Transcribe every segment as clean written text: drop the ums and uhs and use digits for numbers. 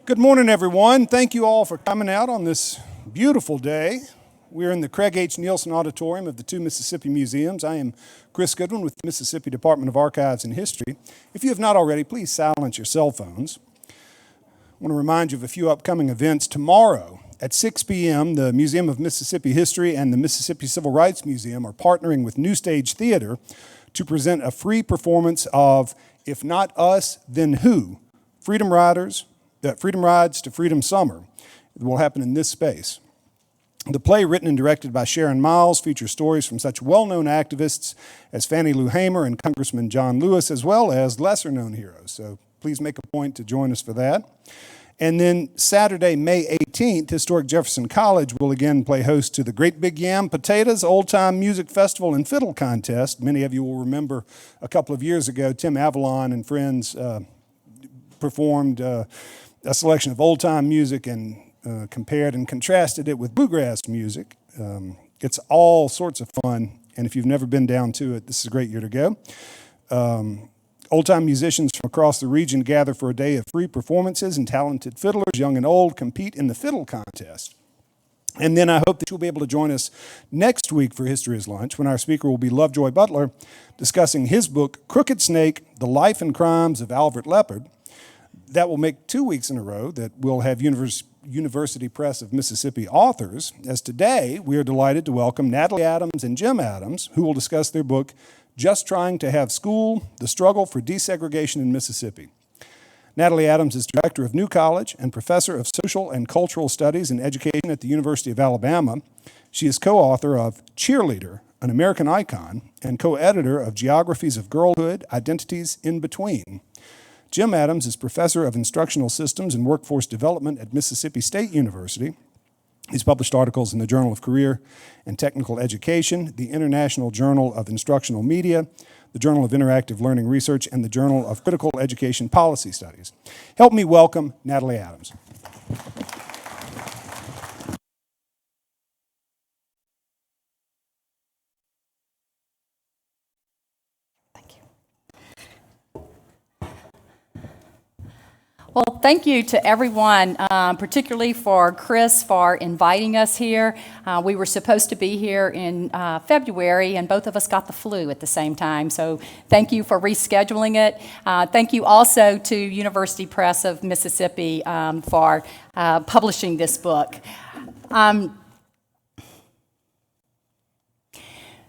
Good morning, everyone. Thank you all for coming out on this beautiful day. We're in the Craig H. Nielsen Auditorium of the two Mississippi Museums. I am Chris Goodwin with the Mississippi Department of Archives and History. If you have not already, please silence your cell phones. I want to remind you of a few upcoming events. Tomorrow at 6 p.m., the Museum of Mississippi History and the Mississippi Civil Rights Museum are partnering with New Stage Theater to present a free performance of If Not Us, Then Who? Freedom Rides to Freedom Summer. It will happen in this space. The play, written and directed by Sharon Miles, features stories from such well-known activists as Fannie Lou Hamer and Congressman John Lewis, as well as lesser-known heroes. So please make a point to join us for that. And then Saturday, May 18th, Historic Jefferson College will again play host to the Great Big Yam Potatoes Old Time Music Festival and Fiddle Contest. Many of you will remember a couple of years ago, Tim Avalon and friends performed a selection of old-time music and compared and contrasted it with bluegrass music. It's all sorts of fun, and if you've never been down to it, this is a great year to go. Old-time musicians from across the region gather for a day of free performances, and talented fiddlers, young and old, compete in the fiddle contest. And then I hope that you'll be able to join us next week for History is Lunch, when our speaker will be Lovejoy Butler, discussing his book, Crooked Snake, The Life and Crimes of Alfred Leopard. That will make 2 weeks in a row that we'll have University Press of Mississippi authors, as today we are delighted to welcome Natalie Adams and Jim Adams, who will discuss their book, Just Trying to Have School, The Struggle for Desegregation in Mississippi. Natalie Adams is director of New College and professor of Social and Cultural Studies and Education at the University of Alabama. She is co-author of Cheerleader, An American Icon, and co-editor of Geographies of Girlhood, Identities in Between. Jim Adams is professor of instructional systems and workforce development at Mississippi State University. He's published articles in the Journal of Career and Technical Education, the International Journal of Instructional Media, the Journal of Interactive Learning Research, and the Journal of Critical Education Policy Studies. Help me welcome Natalie Adams. Well, thank you to everyone, particularly for Chris for inviting us here. We were supposed to be here in February, and both of us got the flu at the same time, so thank you for rescheduling it. Thank you also to University Press of Mississippi for publishing this book.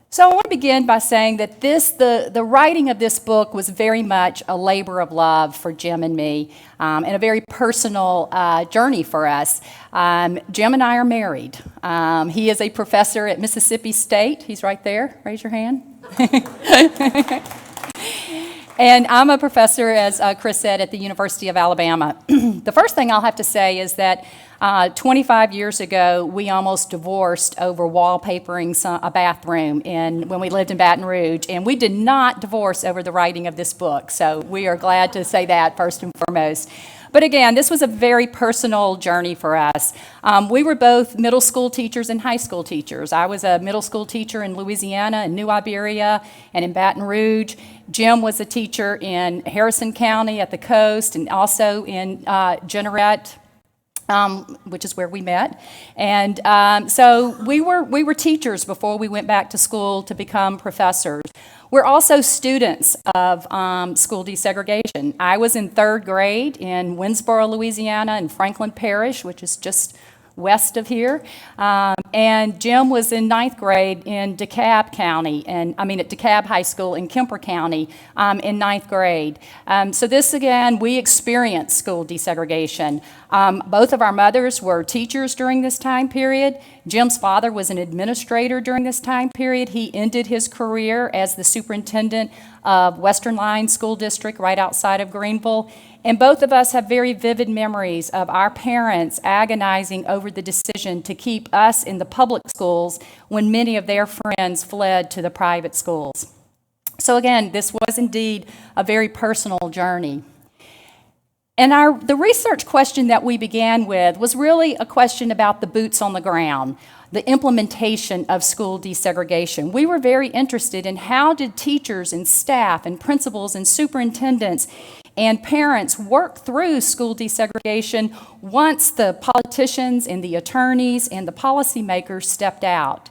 So I want to begin by saying that the writing of this book was very much a labor of love for Jim and me, and a very personal journey for us. Jim and I are married. He is a professor at Mississippi State. He's right there. Raise your hand. And I'm a professor, as Chris said, at the University of Alabama. The first thing I'll have to say is that 25 years ago, we almost divorced over wallpapering a bathroom when we lived in Baton Rouge, and we did not divorce over the writing of this book, so we are glad to say that first and foremost. But again, this was a very personal journey for us. We were both middle school teachers and high school teachers. I was a middle school teacher in Louisiana and New Iberia and in Baton Rouge. Jim was a teacher in Harrison County at the coast and also in Jeanerette, which is where we met. And so we were teachers before we went back to school to become professors. We're also students of school desegregation. I was in third grade in Winsboro, Louisiana, in Franklin Parish, which is just west of here. And Jim was in ninth grade in DeKalb County, at DeKalb High School in Kemper County in ninth grade. So this, again, we experienced school desegregation. Both of our mothers were teachers during this time period. Jim's father was an administrator during this time period. He ended his career as the superintendent of Western Line School District right outside of Greenville. And both of us have very vivid memories of our parents agonizing over the decision to keep us in the public schools when many of their friends fled to the private schools. So again, this was indeed a very personal journey. And the research question that we began with was really a question about the boots on the ground, the implementation of school desegregation. We were very interested in how did teachers and staff and principals and superintendents and parents worked through school desegregation once the politicians and the attorneys and the policymakers stepped out.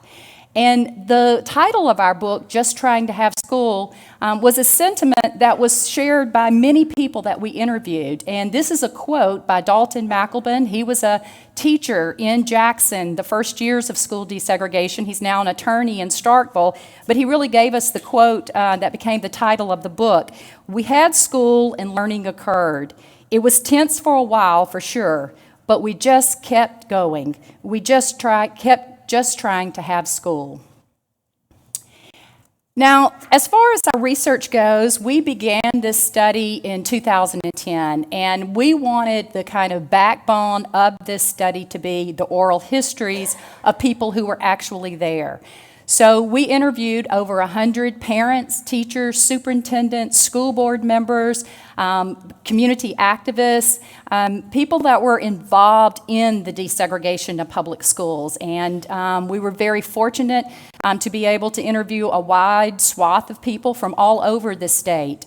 And the title of our book, Just Trying to Have School, was a sentiment that was shared by many people that we interviewed. And this is a quote by Dalton McElbin. He was a teacher in Jackson the first years of school desegregation. He's now an attorney in Starkville, but he really gave us the quote that became the title of the book. "We had school and learning occurred. It was tense for a while, for sure, but we just kept going. We kept trying to have school." Now, as far as our research goes, we began this study in 2010, and we wanted the kind of backbone of this study to be the oral histories of people who were actually there. So we interviewed over 100 parents, teachers, superintendents, school board members, community activists, people that were involved in the desegregation of public schools. And we were very fortunate to be able to interview a wide swath of people from all over the state.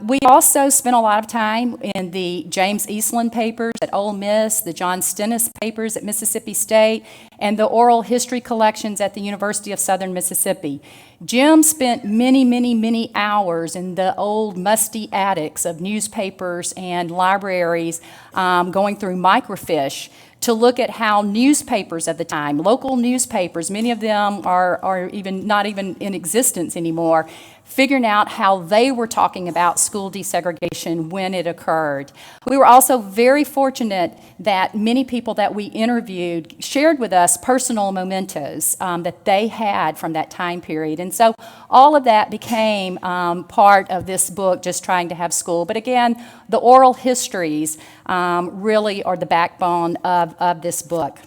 We also spent a lot of time in the James Eastland papers at Ole Miss, the John Stennis papers at Mississippi State, and the oral history collections at the University of Southern Mississippi. Jim spent many, many, many hours in the old musty attics of newspapers and libraries going through microfiche to look at how newspapers at the time, local newspapers, many of them are even not even in existence anymore, figuring out how they were talking about school desegregation when it occurred. We were also very fortunate that many people that we interviewed shared with us personal mementos that they had from that time period. And so all of that became part of this book, Just Trying to Have School. But again, the oral histories really are the backbone of this book.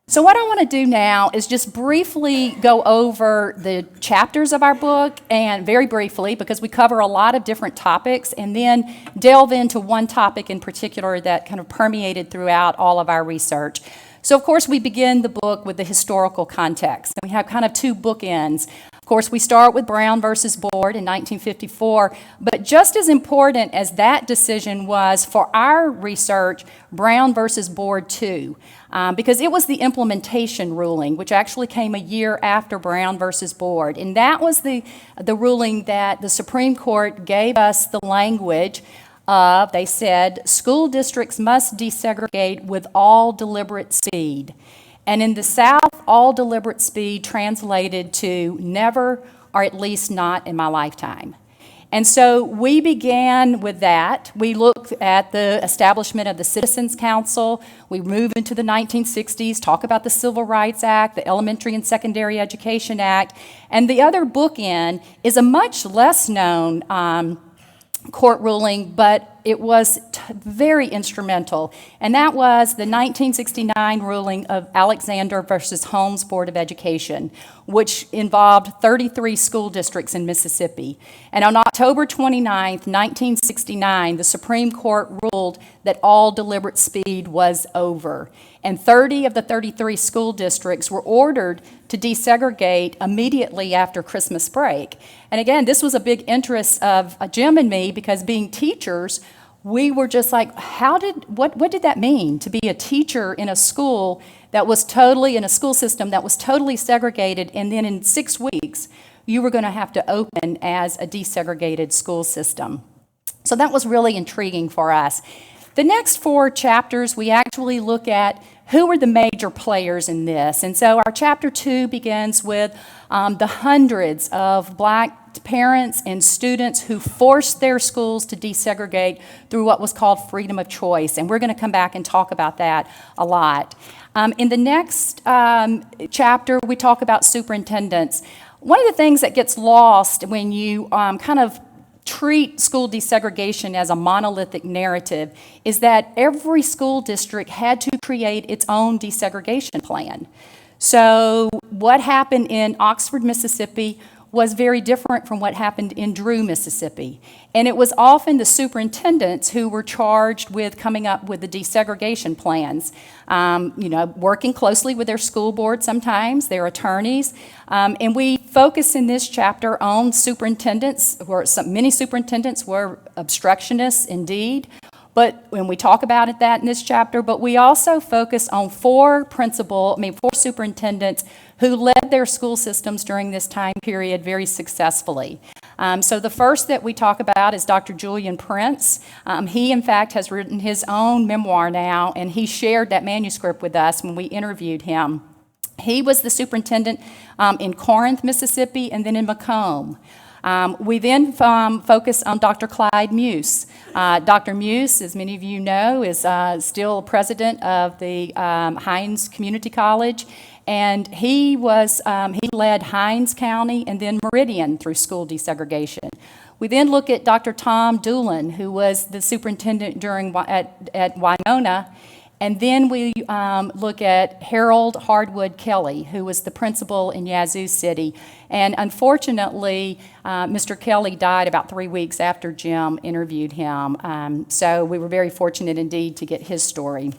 So what I want to do now is just briefly go over the chapters of our book, and very briefly, because we cover a lot of different topics, and then delve into one topic in particular that kind of permeated throughout all of our research. So of course we begin the book with the historical context, and we have kind of two bookends. Of course, we start with Brown versus Board in 1954, but just as important as that decision was for our research, Brown versus Board too, because it was the implementation ruling, which actually came a year after Brown versus Board. And that was the ruling that the Supreme Court gave us the language of, they said, school districts must desegregate with all deliberate speed. And in the South, all deliberate speed translated to never, or at least not in my lifetime. And so we began with that. We looked at the establishment of the Citizens Council. We move into the 1960s, talk about the Civil Rights Act, the Elementary and Secondary Education Act. And the other bookend is a much less known court ruling, but it was very instrumental, and that was the 1969 ruling of Alexander versus Holmes Board of Education, which involved 33 school districts in Mississippi. And on October 29, 1969, the Supreme Court ruled that all deliberate speed was over, and 30 of the 33 school districts were ordered to desegregate immediately after Christmas break. And again, this was a big interest of Jim and me, because being teachers, we were just like, what did that mean to be a teacher in a school that was totally, in a school system that was totally segregated, and then in 6 weeks, you were going to have to open as a desegregated school system. So that was really intriguing for us. The next 4 chapters, we actually look at who were the major players in this. And so our chapter 2 begins with the hundreds of Black parents and students who forced their schools to desegregate through what was called freedom of choice. And we're going to come back and talk about that a lot. In the next chapter, we talk about superintendents. One of the things that gets lost when you kind of treat school desegregation as a monolithic narrative is that every school district had to create its own desegregation plan. So what happened in Oxford, Mississippi was very different from what happened in Drew, Mississippi. And it was often the superintendents who were charged with coming up with the desegregation plans, working closely with their school board sometimes, their attorneys. And we focus in this chapter on superintendents, many superintendents were obstructionists indeed. But when we talk about that in this chapter, but we also focus on four superintendents who led their school systems during this time period very successfully. So the first that we talk about is Dr. Julian Prince. He, in fact, has written his own memoir now, and he shared that manuscript with us when we interviewed him. He was the superintendent in Corinth, Mississippi, and then in Macomb. We then focus on Dr. Clyde Muse. Dr. Muse, as many of you know, is still president of the Hines Community College, and he led Hines County and then Meridian through school desegregation. We then look at Dr. Tom Doolin, who was the superintendent at Winona. And then we look at Harold Hardwood Kelly, who was the principal in Yazoo City. And unfortunately, Mr. Kelly died about 3 weeks after Jim interviewed him. So we were very fortunate indeed to get his story.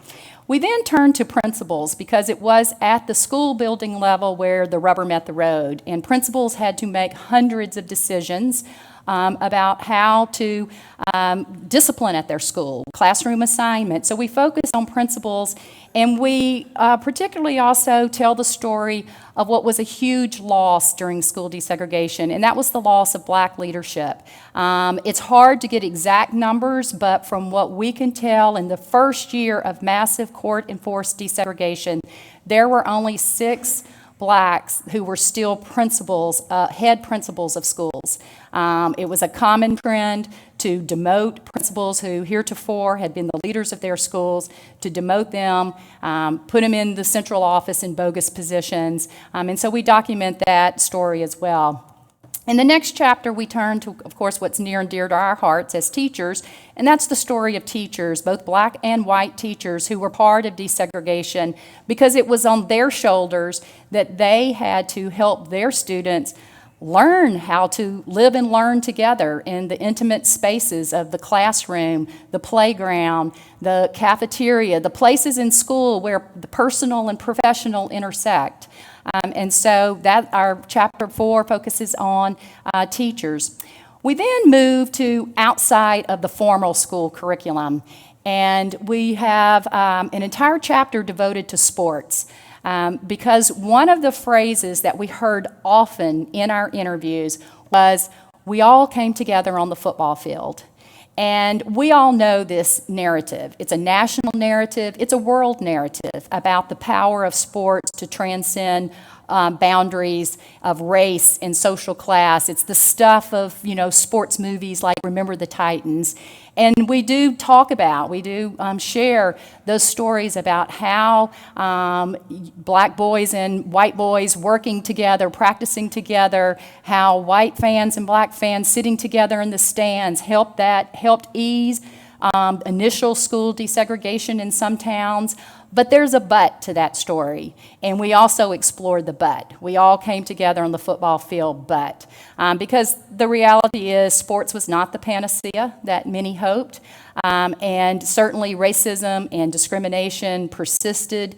We then turned to principals because it was at the school building level where the rubber met the road. And principals had to make hundreds of decisions about how to discipline at their school, classroom assignment. So we focus on principals, and we particularly also tell the story of what was a huge loss during school desegregation, and that was the loss of black leadership. It's hard to get exact numbers, but from what we can tell, in the first year of massive court-enforced desegregation, there were only 6 blacks who were still principals, head principals of schools. It was a common trend to demote principals who heretofore had been the leaders of their schools, to demote them, put them in the central office in bogus positions. And so we document that story as well. In the next chapter, we turn to, of course, what's near and dear to our hearts as teachers, and that's the story of teachers, both black and white teachers who were part of desegregation, because it was on their shoulders that they had to help their students learn how to live and learn together in the intimate spaces of the classroom, the playground, the cafeteria, the places in school where the personal and professional intersect. And so that our chapter 4 focuses on teachers. We then move to outside of the formal school curriculum, and we have an entire chapter devoted to sports. Because one of the phrases that we heard often in our interviews was, we all came together on the football field. And we all know this narrative. It's a national narrative. It's a world narrative about the power of sports to transcend boundaries of race and social class. It's the stuff of, sports movies like Remember the Titans. And we do share those stories about how black boys and white boys working together, practicing together, how white fans and black fans sitting together in the stands helped ease initial school desegregation in some towns. But there's a but to that story, and we also explored the but. We all came together on the football field, but. Because the reality is sports was not the panacea that many hoped, and certainly racism and discrimination persisted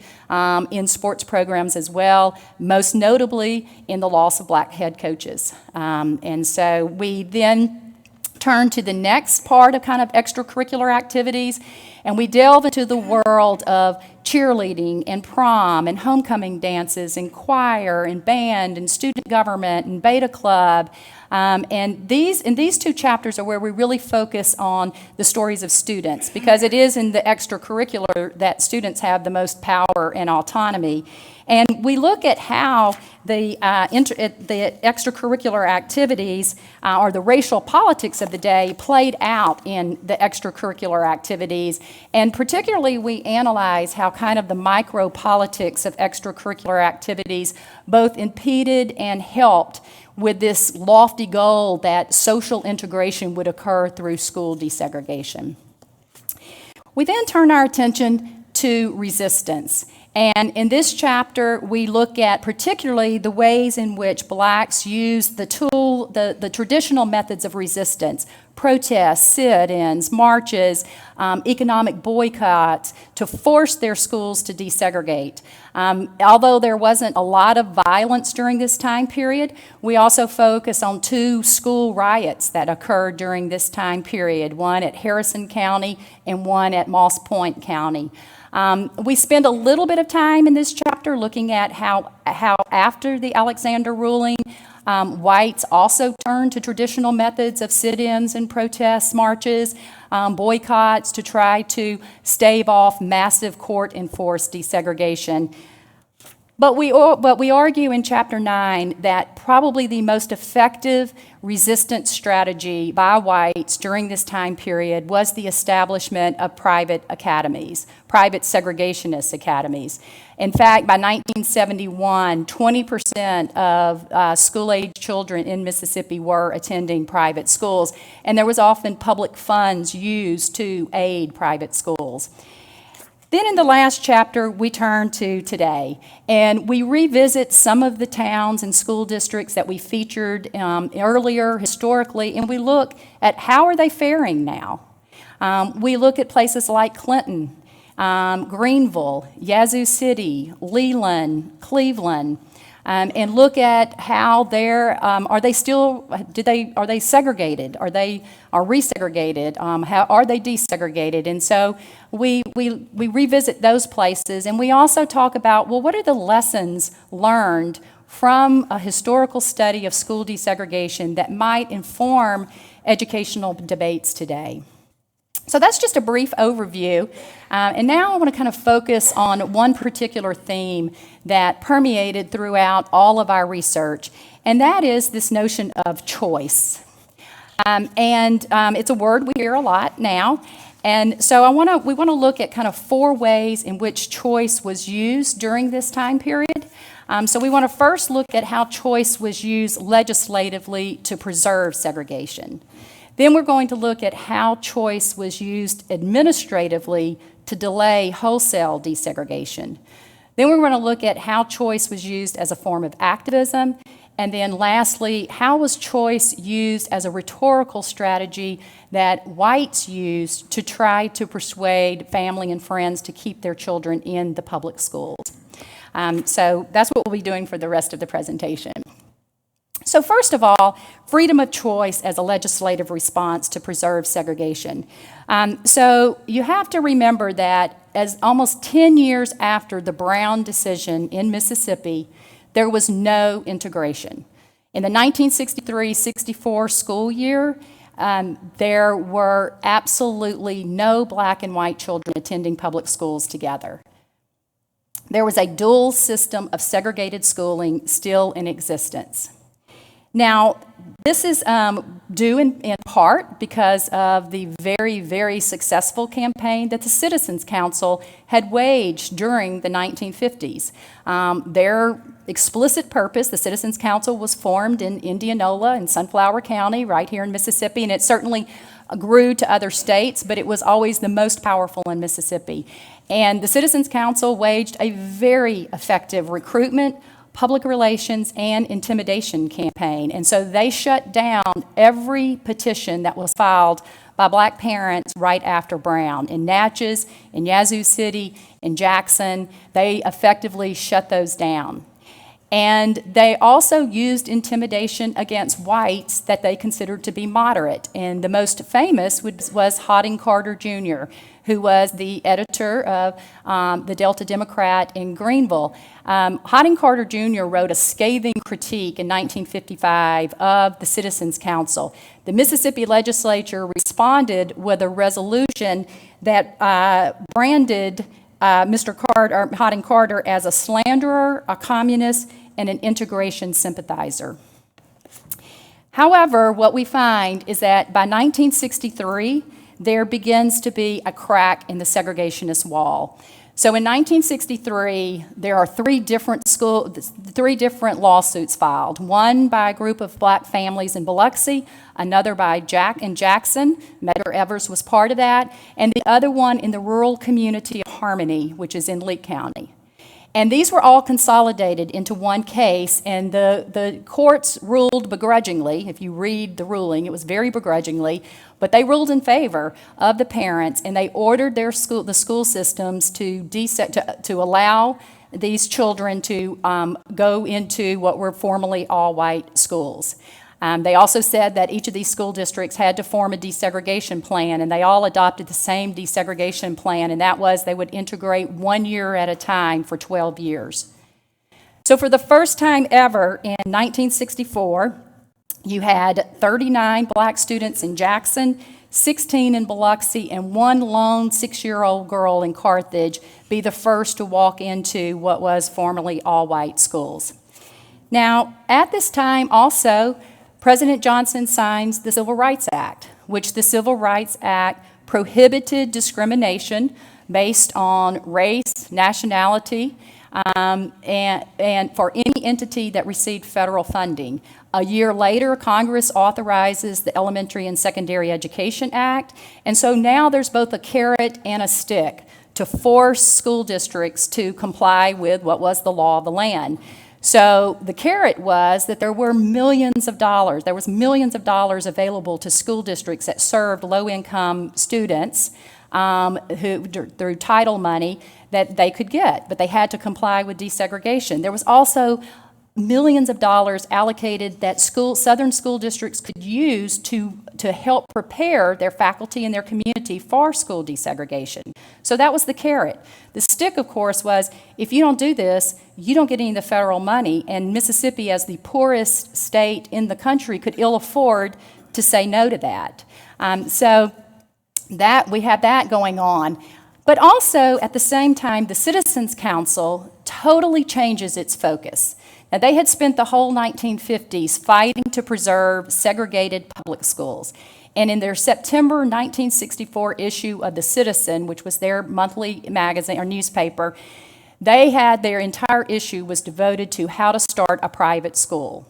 in sports programs as well, most notably in the loss of black head coaches. And so we then turn to the next part of kind of extracurricular activities, and we delve into the world of cheerleading and prom and homecoming dances and choir and band and student government and beta club. And these 2 chapters are where we really focus on the stories of students, because it is in the extracurricular that students have the most power and autonomy. And we look at how the extracurricular activities or the racial politics of the day played out in the extracurricular activities. And particularly we analyze how kind of the micro-politics of extracurricular activities both impeded and helped with this lofty goal that social integration would occur through school desegregation. We then turn our attention to resistance. And in this chapter, we look at particularly the ways in which blacks use the traditional methods of resistance, protests, sit-ins, marches, economic boycotts, to force their schools to desegregate. Although there wasn't a lot of violence during this time period, we also focus on 2 school riots that occurred during this time period, one at Harrison County and one at Moss Point County. We spend a little bit of time in this chapter looking at how after the Alexander ruling, whites also turned to traditional methods of sit-ins and protests, marches, boycotts to try to stave off massive court-enforced desegregation. But we argue in Chapter 9 that probably the most effective resistance strategy by whites during this time period was the establishment of private academies, private segregationist academies. In fact, by 1971, 20% of school-age children in Mississippi were attending private schools, and there was often public funds used to aid private schools. Then in the last chapter, we turn to today, and we revisit some of the towns and school districts that we featured earlier historically, and we look at how are they faring now. We look at places like Clinton, Greenville, Yazoo City, Leland, Cleveland, and look at how are they segregated? Are resegregated? How are they desegregated? And so we revisit those places, and we also talk about, well, what are the lessons learned from a historical study of school desegregation that might inform educational debates today? So that's just a brief overview. And now I want to kind of focus on one particular theme that permeated throughout all of our research, and that is this notion of choice. It's a word we hear a lot now. And so we want to look at kind of 4 ways in which choice was used during this time period. So we want to first look at how choice was used legislatively to preserve segregation. Then we're going to look at how choice was used administratively to delay wholesale desegregation. Then we're going to look at how choice was used as a form of activism. And then lastly, how was choice used as a rhetorical strategy that whites used to try to persuade family and friends to keep their children in the public schools? So that's what we'll be doing for the rest of the presentation. So first of all, freedom of choice as a legislative response to preserve segregation. So you have to remember that as almost 10 years after the Brown decision in Mississippi, there was no integration. In the 1963-64 school year, there were absolutely no black and white children attending public schools together. There was a dual system of segregated schooling still in existence. Now, this is due in part because of the very, very successful campaign that the Citizens Council had waged during the 1950s. Their explicit purpose, the Citizens Council, was formed in Indianola and Sunflower County, right here in Mississippi, and it certainly grew to other states, but it was always the most powerful in Mississippi. And the Citizens Council waged a very effective recruitment, public relations, and intimidation campaign. And so they shut down every petition that was filed by black parents right after Brown. In Natchez, in Yazoo City, in Jackson, they effectively shut those down. And they also used intimidation against whites that they considered to be moderate. And the most famous was Harding Carter Jr., who was the editor of the Delta Democrat in Greenville. Harding Carter Jr. wrote a scathing critique in 1955 of the Citizens Council. The Mississippi legislature responded with a resolution that branded Mr. Harding Carter as a slanderer, a communist, and an integration sympathizer. However, what we find is that by 1963, there begins to be a crack in the segregationist wall. So in 1963, there are three different lawsuits filed. One by a group of black families in Biloxi, another by Jack and Jackson, Medgar Evers was part of that, and the other one in the rural community of Harmony, which is in Leake County. And these were all consolidated into one case, and the courts ruled begrudgingly. If you read the ruling, it was very begrudgingly, but they ruled in favor of the parents, and they ordered the school systems to allow these children to go into what were formerly all-white schools. They also said that each of these school districts had to form a desegregation plan, and they all adopted the same desegregation plan, and that was they would integrate 1 year at a time for 12 years. So for the first time ever in 1964, you had 39 black students in Jackson, 16 in Biloxi, and one lone 6-year-old girl in Carthage be the first to walk into what was formerly all-white schools. Now, at this time also, President Johnson signs the Civil Rights Act, which the Civil Rights Act prohibited discrimination based on race, nationality, and for any entity that received federal funding. A year later, Congress authorizes the Elementary and Secondary Education Act, and so now there's both a carrot and a stick to force school districts to comply with what was the law of the land. So the carrot was that there was millions of dollars available to school districts that served low-income students who, through title money, that they could get, but they had to comply with desegregation. There was also millions of dollars allocated that southern school districts could use to help prepare their faculty and their community for school desegregation. So that was the carrot. The stick, of course, was if you don't do this, you don't get any of the federal money, and Mississippi, as the poorest state in the country, could ill afford to say no to that. So that we had that going on. But also, at the same time, the Citizens Council totally changes its focus. Now, they had spent the whole 1950s fighting to preserve segregated public schools. And in their September 1964 issue of The Citizen, which was their monthly magazine or newspaper, they had their entire issue was devoted to how to start a private school.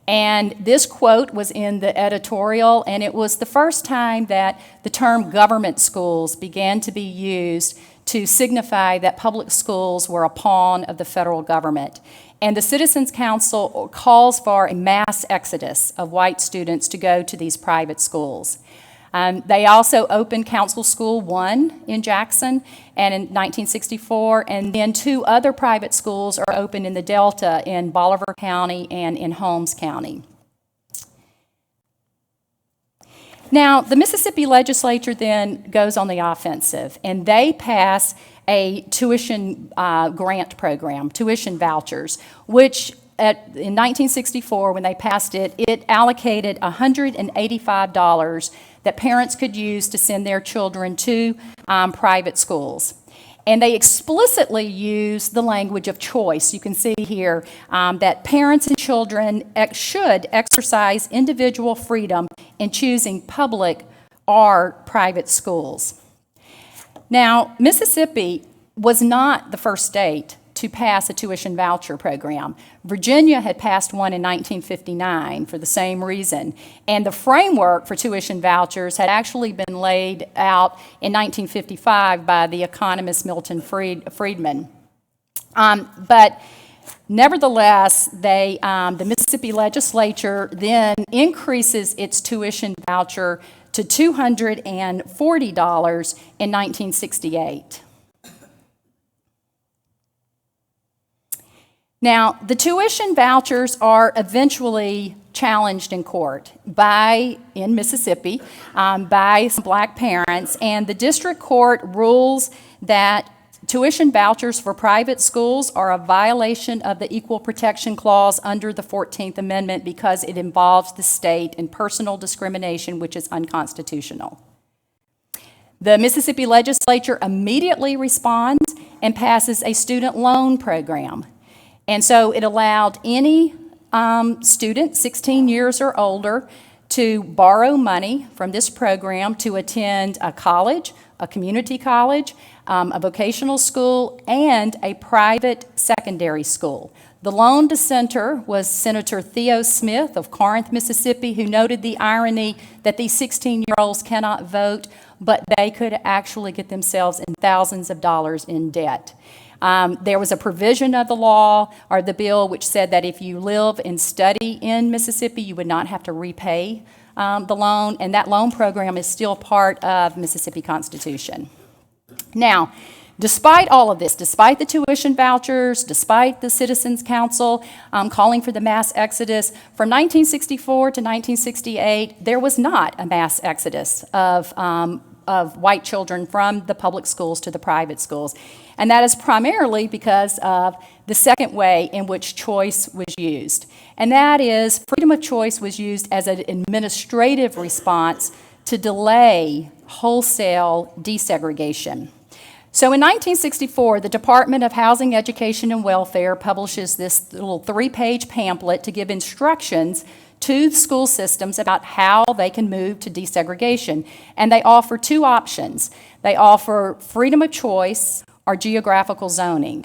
And this quote was in the editorial, and it was the first time that the term government schools began to be used to signify that public schools were a pawn of the federal government. And the Citizens Council calls for a mass exodus of white students to go to these private schools. They also opened Council School 1 in Jackson and in 1964, and then 2 other private schools are opened in the Delta in Bolivar County and in Holmes County. Now, the Mississippi legislature then goes on the offensive, and they pass a tuition grant program, tuition vouchers, which in 1964, when they passed it, it allocated $185 that parents could use to send their children to private schools. And they explicitly use the language of choice. You can see here that parents and children should exercise individual freedom in choosing public or private schools. Now, Mississippi was not the first state to pass a tuition voucher program. Virginia had passed one in 1959 for the same reason. And the framework for tuition vouchers had actually been laid out in 1955 by the economist Milton Friedman. But nevertheless, the Mississippi legislature then increases its tuition voucher to $240 in 1968. Now, the tuition vouchers are eventually challenged in court in Mississippi by some black parents, and the district court rules that tuition vouchers for private schools are a violation of the Equal Protection Clause under the 14th Amendment because it involves the state in personal discrimination, which is unconstitutional. The Mississippi legislature immediately responds and passes a student loan program. And so it allowed any student, 16 years or older, to borrow money from this program to attend a college, a community college, a vocational school, and a private secondary school. The lone dissenter was Senator Theo Smith of Corinth, Mississippi, who noted the irony that these 16-year-olds cannot vote, but they could actually get themselves in thousands of dollars in debt. There was a provision of the law or the bill which said that if you live and study in Mississippi, you would not have to repay the loan, and that loan program is still part of Mississippi Constitution. Now, despite all of this, despite the tuition vouchers, despite the Citizens Council calling for the mass exodus, from 1964 to 1968, there was not a mass exodus of white children from the public schools to the private schools. And that is primarily because of the second way in which choice was used. And that is freedom of choice was used as an administrative response to delay wholesale desegregation. So in 1964, the Department of Housing, Education, and Welfare publishes this little 3-page pamphlet to give instructions to school systems about how they can move to desegregation. And they offer 2 options. They offer freedom of choice or geographical zoning.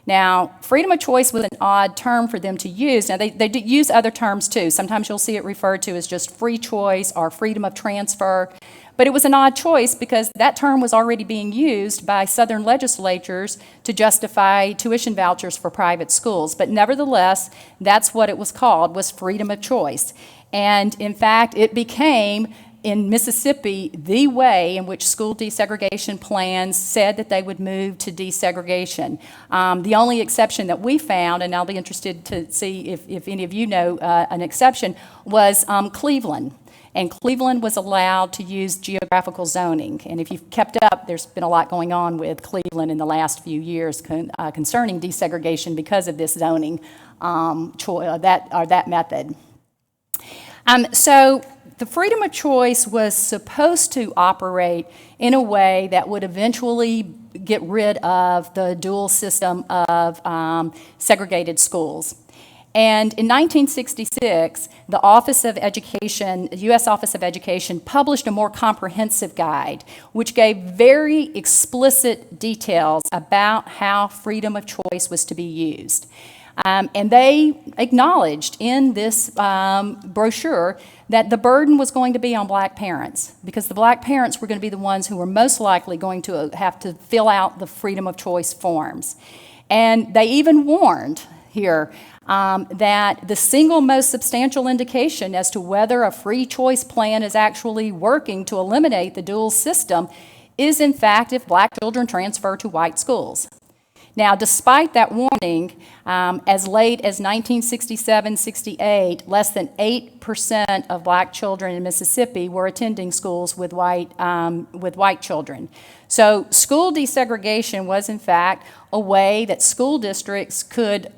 Now, freedom of choice was an odd term for them to use. Now, they use other terms too. Sometimes you'll see it referred to as just free choice or freedom of transfer. But it was an odd choice because that term was already being used by Southern legislatures to justify tuition vouchers for private schools. But nevertheless, that's what it was called, was freedom of choice. And in fact, it became, in Mississippi, the way in which school desegregation plans said that they would move to desegregation. The only exception that we found, and I'll be interested to see if any of you know an exception, was Cleveland. And Cleveland was allowed to use geographical zoning. And if you've kept up, there's been a lot going on with Cleveland in the last few years concerning desegregation because of this zoning that method. So the freedom of choice was supposed to operate in a way that would eventually get rid of the dual system of segregated schools. And in 1966, the Office of Education, the U.S. Office of Education, published a more comprehensive guide, which gave very explicit details about how freedom of choice was to be used. And they acknowledged in this brochure that the burden was going to be on black parents, because the black parents were going to be the ones who were most likely going to have to fill out the freedom of choice forms. And they even warned here that the single most substantial indication as to whether a free choice plan is actually working to eliminate the dual system is, in fact, if black children transfer to white schools. Now, despite that warning, as late as 1967-68, less than 8% of black children in Mississippi were attending schools with white children. So school desegregation was, in fact, a way that school districts could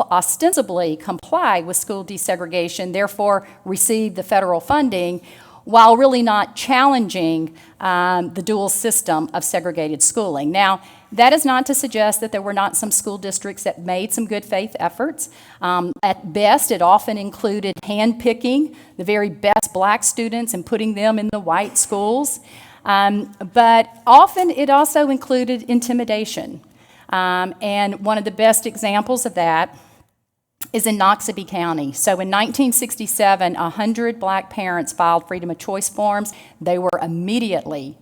ostensibly comply with school desegregation, therefore receive the federal funding, while really not challenging the dual system of segregated schooling. Now, that is not to suggest that there were not some school districts that made some good faith efforts. At best, it often included handpicking the very best black students and putting them in the white schools. But often it also included intimidation. And one of the best examples of that is in Noxubee County. So in 1967, 100 black parents filed freedom of choice forms. They were immediately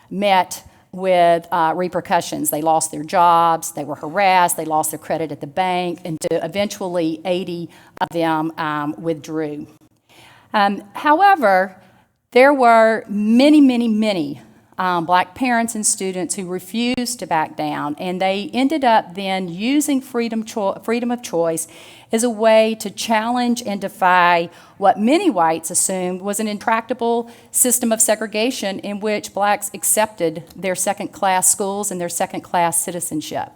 met with repercussions. They lost their jobs, they were harassed, they lost their credit at the bank, and eventually 80 of them withdrew. However, there were many black parents and students who refused to back down, and they ended up then using freedom of choice as a way to challenge and defy what many whites assumed was an intractable system of segregation in which blacks accepted their second-class schools and their second-class citizenship.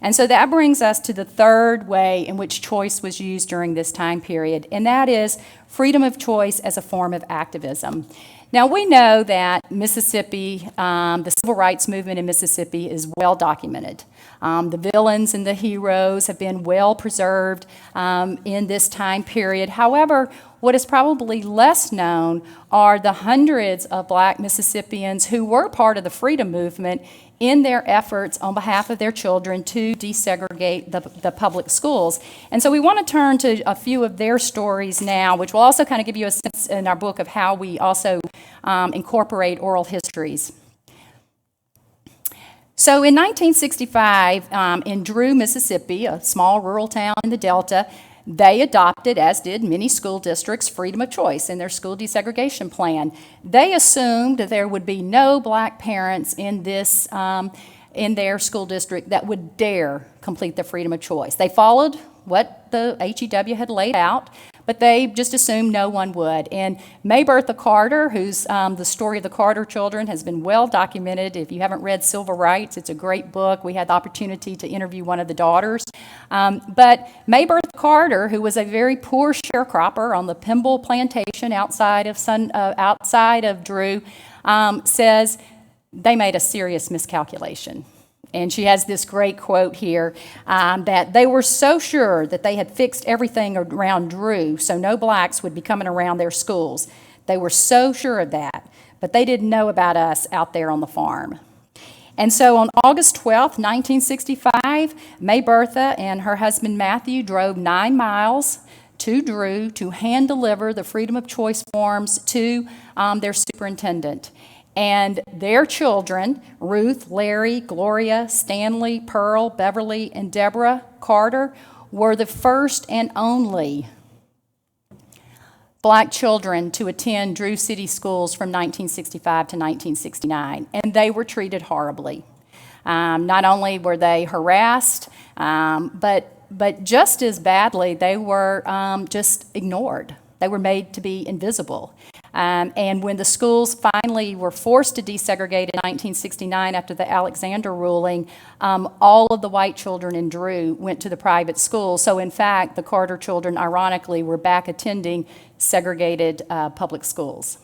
And so that brings us to the third way in which choice was used during this time period, and that is freedom of choice as a form of activism. Now, we know that Mississippi, the civil rights movement in Mississippi is well documented. The villains and the heroes have been well preserved in this time period. However, what is probably less known are the hundreds of black Mississippians who were part of the freedom movement in their efforts on behalf of their children to desegregate the public schools. And so we want to turn to a few of their stories now, which will also kind of give you a sense in our book of how we also incorporate oral histories. So in 1965, in Drew, Mississippi, a small rural town in the Delta, they adopted, as did many school districts, freedom of choice in their school desegregation plan. They assumed that there would be no black parents in this in their school district that would dare complete the freedom of choice. They followed what the HEW had laid out, but they just assumed no one would. And May Bertha Carter, who's the story of the Carter children, has been well documented. If you haven't read Civil Rights, it's a great book. We had the opportunity to interview one of the daughters. But May Bertha Carter, who was a very poor sharecropper on the Pimble plantation outside of Drew, says they made a serious miscalculation. And she has this great quote here that they were so sure that they had fixed everything around Drew so no blacks would be coming around their schools. They were so sure of that, but they didn't know about us out there on the farm. And so on August 12th, 1965, May Bertha and her husband Matthew drove 9 miles to Drew to hand deliver the freedom of choice forms to their superintendent. And their children, Ruth, Larry, Gloria, Stanley, Pearl, Beverly, and Deborah Carter, were the first and only black children to attend Drew City Schools from 1965 to 1969, and they were treated horribly. Not only were they harassed, but just as badly, they were just ignored. They were made to be invisible. And when the schools finally were forced to desegregate in 1969 after the Alexander ruling, all of the white children in Drew went to the private schools. So in fact, the Carter children, ironically, were back attending segregated public schools.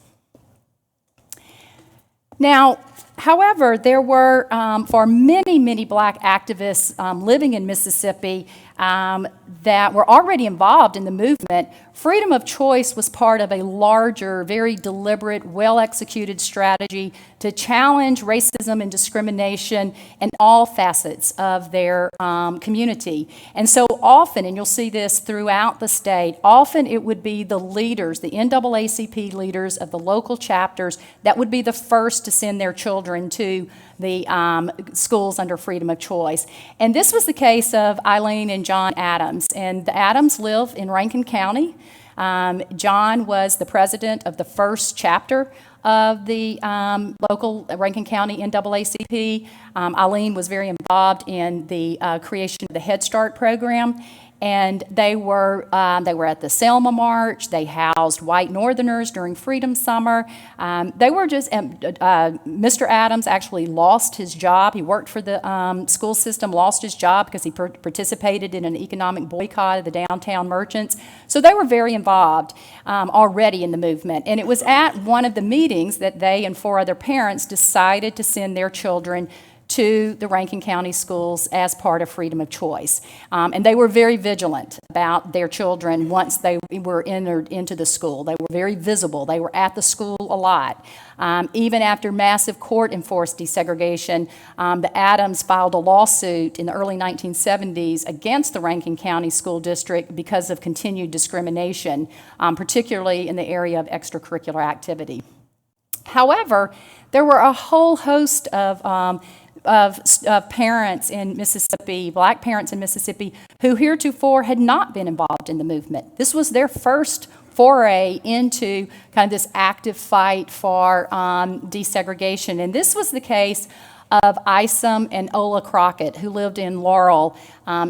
Now, however, there were, for many, many black activists living in Mississippi that were already involved in the movement, freedom of choice was part of a larger, very deliberate, well-executed strategy to challenge racism and discrimination in all facets of their community. And so often, and you'll see this throughout the state, often it would be the leaders, the NAACP leaders of the local chapters that would be the first to send their children to the schools under freedom of choice. And this was the case of Eileen and John Adams. And the Adams live in Rankin County. John was the president of the first chapter of the local Rankin County NAACP. Eileen was very involved in the creation of the Head Start program. And they were at the Selma March. They housed white Northerners during Freedom Summer. Mr. Adams actually lost his job. He worked for the school system, lost his job because he participated in an economic boycott of the downtown merchants. So they were very involved already in the movement. And it was at one of the meetings that they and 4 other parents decided to send their children to the Rankin County schools as part of freedom of choice. And they were very vigilant about their children once they were entered into the school. They were very visible. They were at the school a lot. Even after massive court-enforced desegregation, the Adams filed a lawsuit in the early 1970s against the Rankin County School District because of continued discrimination, particularly in the area of extracurricular activity. However, there were a whole host of parents in Mississippi, black parents in Mississippi, who heretofore had not been involved in the movement. This was their first foray into kind of this active fight for desegregation. And this was the case of Isom and Ola Crockett, who lived in Laurel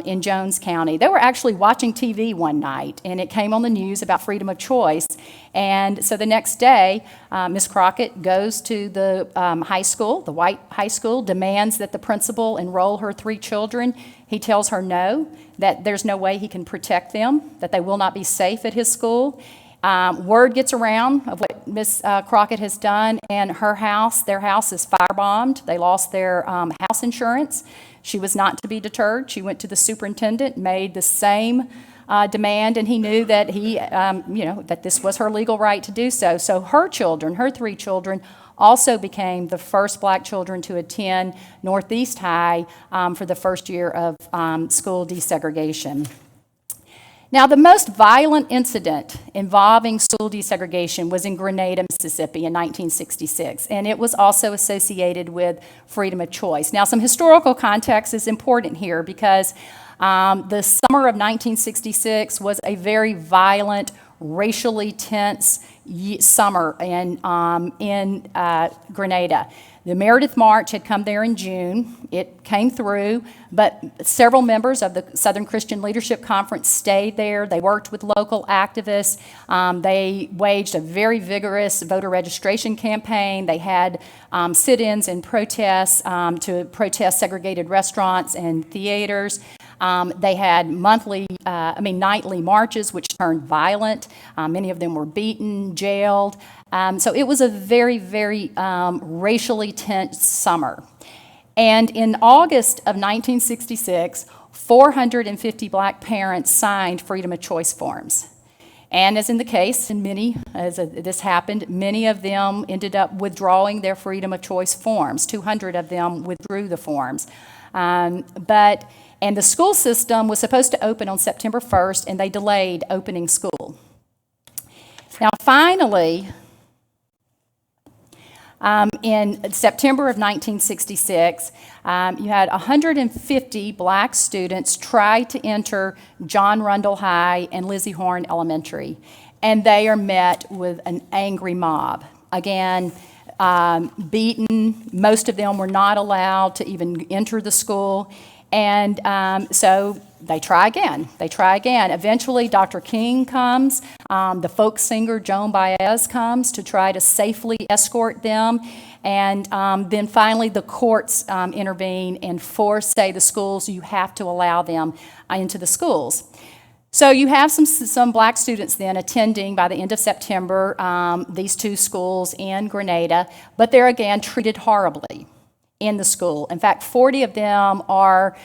in Jones County. They were actually watching TV one night, and it came on the news about freedom of choice. And so the next day, Ms. Crockett goes to the high school, the white high school, demands that the principal enroll her 3 children. He tells her no, that there's no way he can protect them, that they will not be safe at his school. Word gets around of what Ms. Crockett has done, and their house is firebombed. They lost their house insurance. She was not to be deterred. She went to the superintendent, made the same demand, and he knew that that this was her legal right to do so. So her children, her 3 children, also became the first black children to attend Northeast High for the first year of school desegregation. Now, the most violent incident involving school desegregation was in Grenada, Mississippi in 1966, and it was also associated with freedom of choice. Now, some historical context is important here because the summer of 1966 was a very violent, racially tense summer in Grenada. The Meredith March had come there in June. It came through, but several members of the Southern Christian Leadership Conference stayed there. They worked with local activists. They waged a very vigorous voter registration campaign. They had sit-ins and protests to protest segregated restaurants and theaters. They had nightly marches, which turned violent. Many of them were beaten, jailed. So it was a very, very racially tense summer. And in August of 1966, 450 black parents signed freedom of choice forms. And as in the case, this happened, many of them ended up withdrawing their freedom of choice forms. 200 of them withdrew the forms. And the school system was supposed to open on September 1st, and they delayed opening school. Now, finally, in September of 1966, you had 150 black students try to enter John Rundle High and Lizzie Horn Elementary, and they are met with an angry mob. Again, beaten. Most of them were not allowed to even enter the school. And so they try again. Eventually, Dr. King comes. The folk singer Joan Baez comes to try to safely escort them. And then finally, the courts intervene and say the schools, you have to allow them into the schools. So you have some black students then attending by the end of September these two schools in Grenada, but they're again treated horribly in the school. In fact, 40 of them are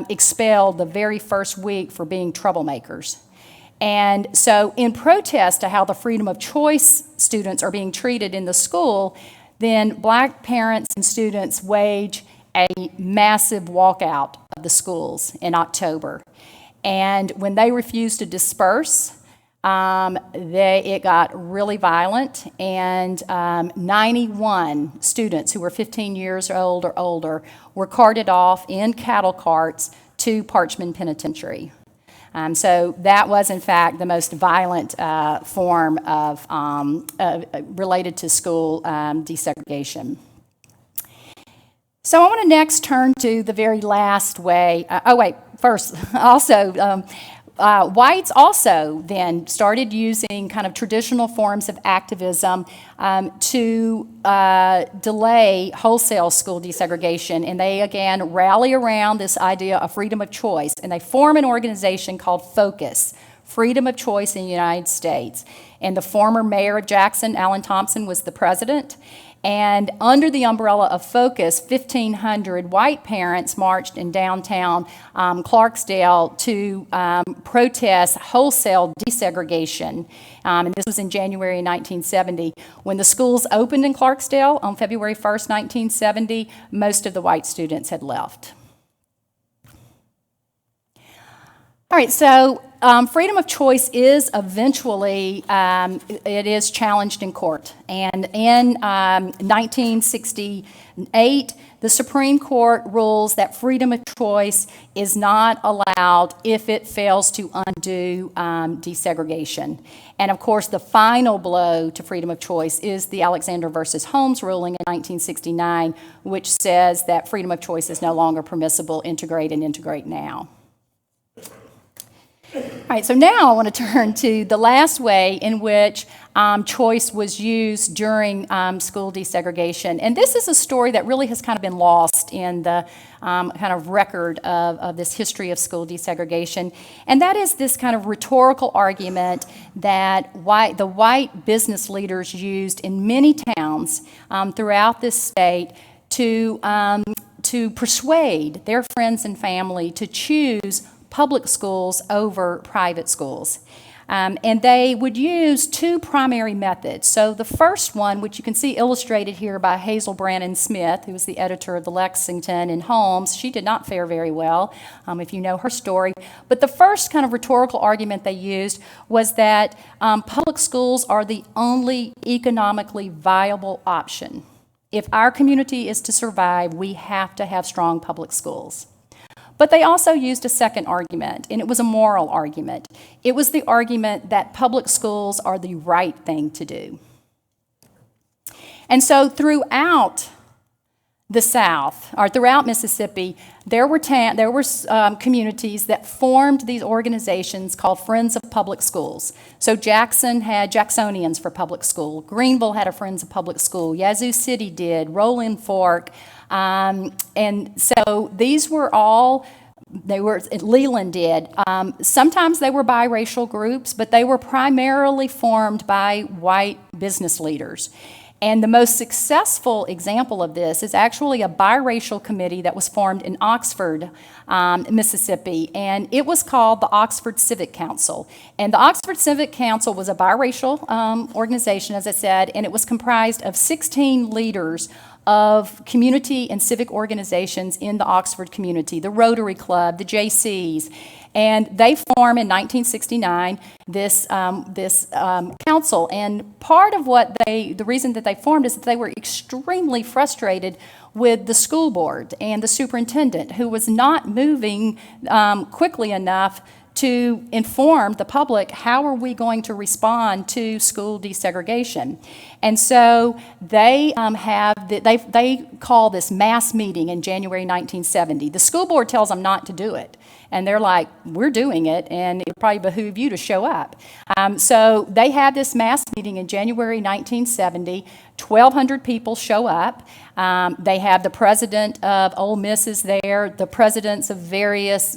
expelled the very first week for being troublemakers. And so in protest to how the freedom of choice students are being treated in the school, then black parents and students wage a massive walkout of the schools in October. And when they refused to disperse, it got really violent, and 91 students who were 15 years old or older were carted off in cattle carts to Parchman Penitentiary. So that was, in fact, the most violent form of related to school desegregation. So I want to next turn to the very last way. First, also, whites also then started using kind of traditional forms of activism to delay wholesale school desegregation. And they, again, rally around this idea of freedom of choice. And they form an organization called FOCUS, Freedom of Choice in the United States. And the former mayor of Jackson, Alan Thompson, was the president. And under the umbrella of FOCUS, 1,500 white parents marched in downtown Clarksdale to protest wholesale desegregation. And this was in January 1970. When the schools opened in Clarksdale on February 1st, 1970, most of the white students had left. All right, so freedom of choice is eventually, it is challenged in court. And in 1968, the Supreme Court rules that freedom of choice is not allowed if it fails to undo desegregation. And of course, the final blow to freedom of choice is the Alexander versus Holmes ruling in 1969, which says that freedom of choice is no longer permissible, integrate and integrate now. All right, so now I want to turn to the last way in which choice was used during school desegregation. And this is a story that really has kind of been lost in the kind of record of this history of school desegregation. And that is this kind of rhetorical argument that the white business leaders used in many towns throughout this state to persuade their friends and family to choose public schools over private schools. And they would use two primary methods. So the first one, which you can see illustrated here by Hazel Brannon Smith, who was the editor of the Lexington and Holmes, she did not fare very well, if you know her story. But the first kind of rhetorical argument they used was that public schools are the only economically viable option. If our community is to survive, we have to have strong public schools. But they also used a second argument, and it was a moral argument. It was the argument that public schools are the right thing to do. And so throughout the South, or throughout Mississippi, there were communities that formed these organizations called Friends of Public Schools. So Jackson had Jacksonians for public school. Greenville had a Friends of Public School. Yazoo City did. Rolling Fork. And so these were all, Leland did. Sometimes they were biracial groups, but they were primarily formed by white business leaders. And the most successful example of this is actually a biracial committee that was formed in Oxford, Mississippi, and it was called the Oxford Civic Council. And the Oxford Civic Council was a biracial organization, as I said, and it was comprised of 16 leaders of community and civic organizations in the Oxford community, the Rotary Club, the JCs, and they formed in 1969 this council. And part of the reason that they formed is that they were extremely frustrated with the school board and the superintendent, who was not moving quickly enough to inform the public how are we going to respond to school desegregation. And so they they call this mass meeting in January 1970. The school board tells them not to do it. And they're like, we're doing it, and it would probably behoove you to show up. So they have this mass meeting in January 1970. 1,200 people show up. They have the president of Ole Miss is there, the presidents of various,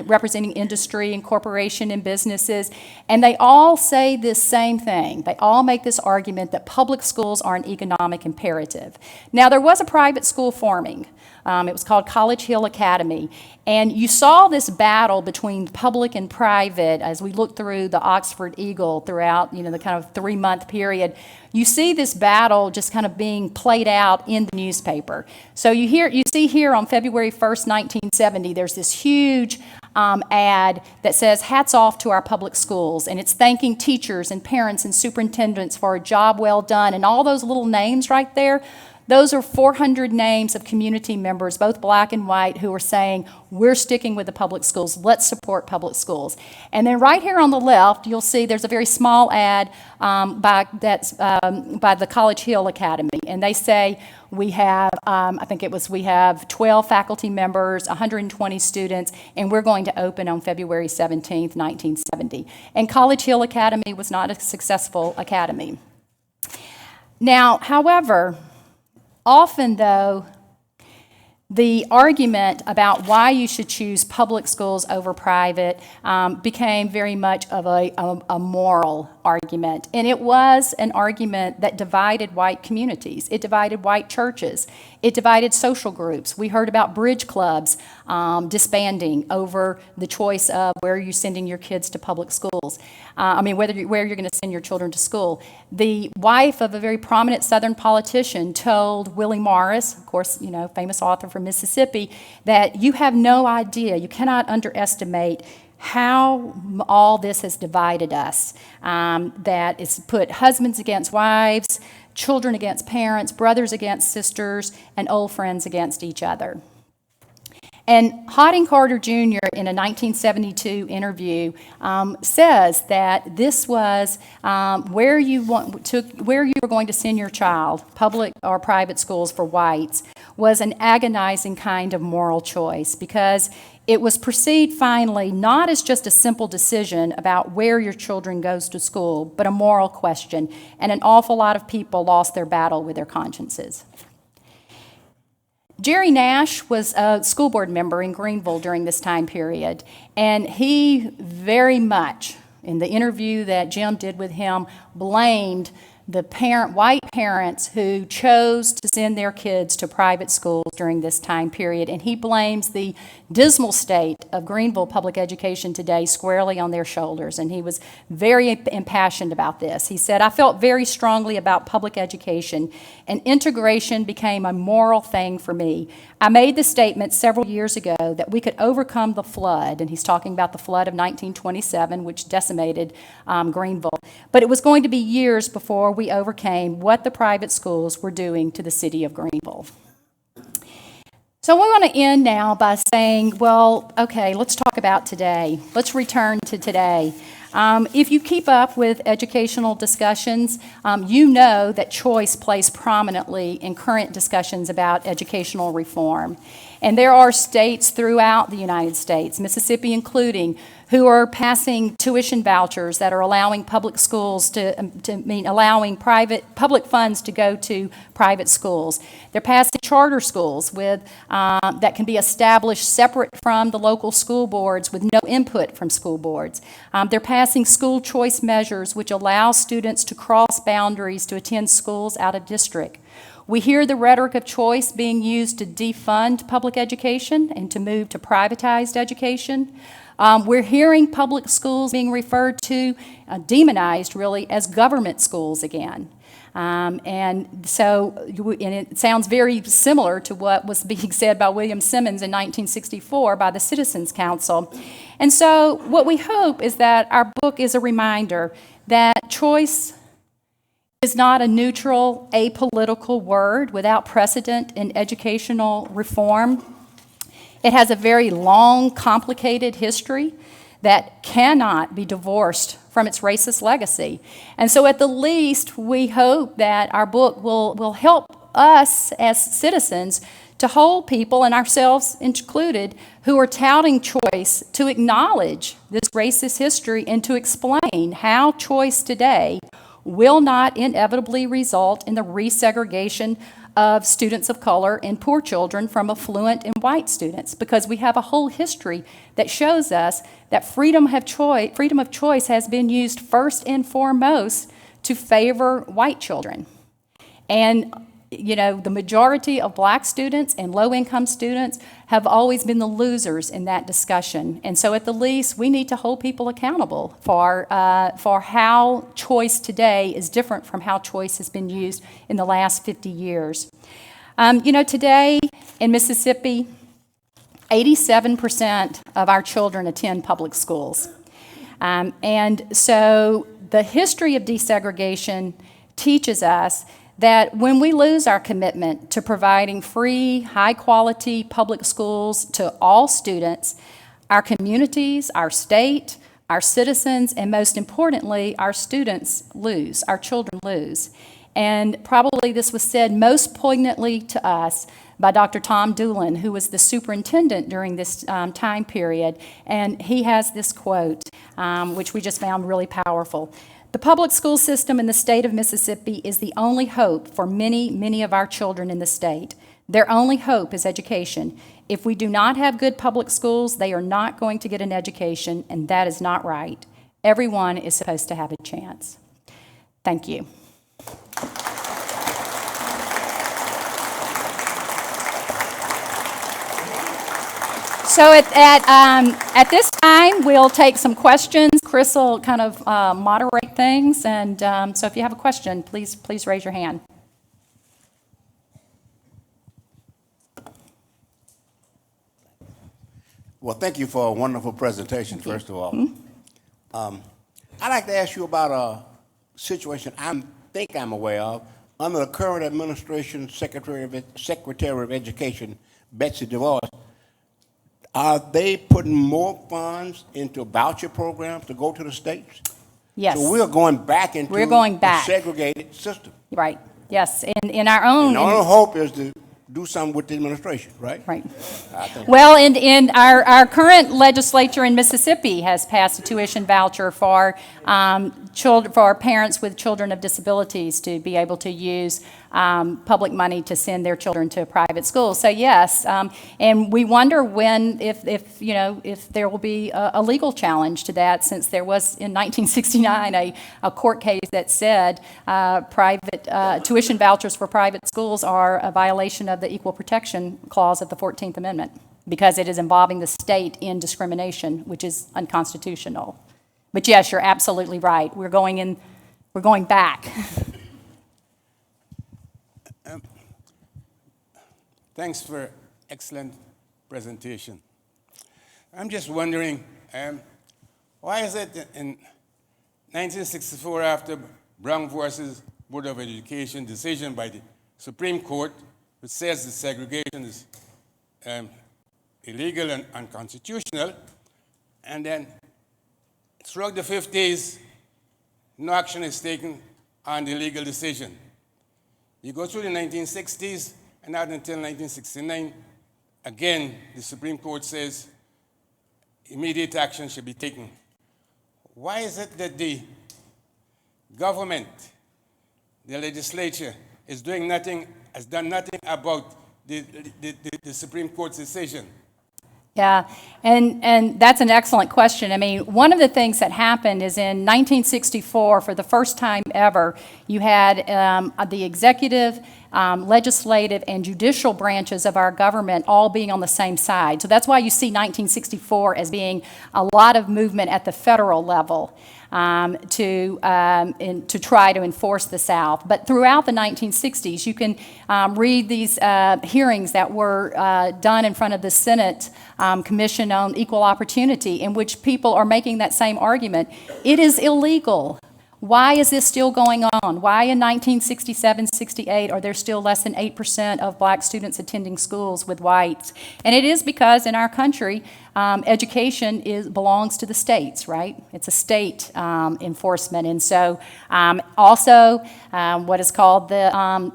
representing industry and corporation and businesses, and they all say this same thing. They all make this argument that public schools are an economic imperative. Now, there was a private school forming. It was called College Hill Academy. And you saw this battle between public and private as we looked through the Oxford Eagle throughout, the kind of 3-month period. You see this battle just kind of being played out in the newspaper. So you see here on February 1st, 1970, there's this huge ad that says, "Hats off to our public schools," and it's thanking teachers and parents and superintendents for a job well done, and all those little names right there. Those are 400 names of community members, both black and white, who are saying, we're sticking with the public schools. Let's support public schools. And then right here on the left, you'll see there's a very small ad by the College Hill Academy. And they say we have, we have 12 faculty members, 120 students, and we're going to open on February 17th, 1970. And College Hill Academy was not a successful academy. Now, however, often, though, the argument about why you should choose public schools over private became very much of a moral argument. And it was an argument that divided white communities. It divided white churches. It divided social groups. We heard about bridge clubs disbanding over the choice of where you're sending your kids to public schools. Where you're going to send your children to school. The wife of a very prominent Southern politician told Willie Morris, of course, famous author from Mississippi, that you have no idea, you cannot underestimate how all this has divided us. That it's put husbands against wives, children against parents, brothers against sisters, and old friends against each other. And Harding Carter Jr. in a 1972 interview says that this was where you were going to send your child, public or private schools for whites, was an agonizing kind of moral choice, because it was perceived finally not as just a simple decision about where your children goes to school, but a moral question, and an awful lot of people lost their battle with their consciences. Jerry Nash was a school board member in Greenville during this time period, and he very much, in the interview that Jim did with him, blamed white parents who chose to send their kids to private schools during this time period. And he blames the dismal state of Greenville public education today squarely on their shoulders. And he was very impassioned about this. He said, "I felt very strongly about public education, and integration became a moral thing for me. I made the statement several years ago that we could overcome the flood," and he's talking about the flood of 1927, which decimated Greenville. "But it was going to be years before we overcame what the private schools were doing to the city of Greenville." So we want to end now by saying, well, okay, let's talk about today. Let's return to today. If you keep up with educational discussions, you know that choice plays prominently in current discussions about educational reform. And there are states throughout the United States, Mississippi including, who are passing tuition vouchers that are allowing public schools allowing public funds to go to private schools. They're passing charter schools that can be established separate from the local school boards with no input from school boards. They're passing school choice measures which allow students to cross boundaries to attend schools out of district. We hear the rhetoric of choice being used to defund public education and to move to privatized education. We're hearing public schools being referred to, demonized really, as government schools again. And it sounds very similar to what was being said by William Simmons in 1964 by the Citizens Council. And so what we hope is that our book is a reminder that choice is not a neutral, apolitical word without precedent in educational reform. It has a very long, complicated history that cannot be divorced from its racist legacy. And so at the least, we hope that our book will help us as citizens to hold people, and ourselves included, who are touting choice to acknowledge this racist history and to explain how choice today will not inevitably result in the resegregation of students of color and poor children from affluent and white students, because we have a whole history that shows us that freedom of choice has been used first and foremost to favor white children. And the majority of black students and low-income students have always been the losers in that discussion. And so at the least, we need to hold people accountable for how choice today is different from how choice has been used in the last 50 years. Today in Mississippi, 87% of our children attend public schools. And so the history of desegregation teaches us that when we lose our commitment to providing free, high-quality public schools to all students, our communities, our state, our citizens, and most importantly, our students lose, our children lose. And probably this was said most poignantly to us by Dr. Tom Doolin, who was the superintendent during this time period. And he has this quote, which we just found really powerful. "The public school system in the state of Mississippi is the only hope for many, many of our children in the state. Their only hope is education. If we do not have good public schools, they are not going to get an education, and that is not right. Everyone is supposed to have a chance." Thank you. So at this time, we'll take some questions. Chris will kind of moderate things, and so if you have a question, please raise your hand. Well, thank you for a wonderful presentation, first of all. I'd like to ask you about a situation I think I'm aware of. Under the current administration, Secretary of Education, Betsy DeVos, are they putting more funds into voucher programs to go to the states? Yes. So we're going back into a segregated system. Right. Yes. In our own. And our hope is to do something with the administration, right? Right. Well, in our current legislature in Mississippi has passed a tuition voucher for parents with children of disabilities to be able to use public money to send their children to private schools. So yes, and we wonder when, if there will be a legal challenge to that, since there was in 1969 a court case that said private tuition vouchers for private schools are a violation of the Equal Protection Clause of the 14th Amendment, because it is involving the state in discrimination, which is unconstitutional. But yes, you're absolutely right. We're going back. Thanks for excellent presentation. I'm just wondering, why is it that in 1964, after Brown versus Board of Education decision by the Supreme Court, which says that segregation is illegal and unconstitutional, and then throughout the 50s, no action is taken on the legal decision. You go through the 1960s, and not until 1969, again, the Supreme Court says immediate action should be taken. Why is it that the government, the legislature, has done nothing about the Supreme Court's decision? Yeah, and that's an excellent question. I mean, one of the things that happened is in 1964, for the first time ever, you had the executive, legislative, and judicial branches of our government all being on the same side. So that's why you see 1964 as being a lot of movement at the federal level to try to enforce the South. But throughout the 1960s, you can read these hearings that were done in front of the Senate Commission on Equal Opportunity, in which people are making that same argument. It is illegal. Why is this still going on? Why in 1967, 68 are there still less than 8% of black students attending schools with whites? And it is because in our country, education belongs to the states, right? It's a state enforcement. And so also what is called when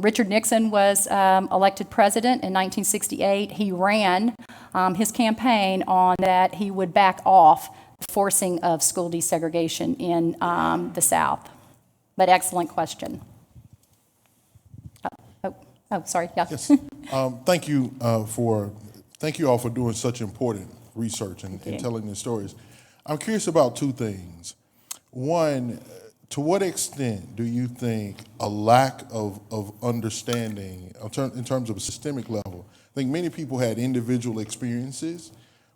Richard Nixon was elected president in 1968, he ran his campaign on that he would back off forcing of school desegregation in the South. But excellent question. Sorry. Yeah. Yes. Thank you all for doing such important research and telling the stories. I'm curious about two things. One, to what extent do you think a lack of understanding in terms of a systemic level? I think many people had individual experiences,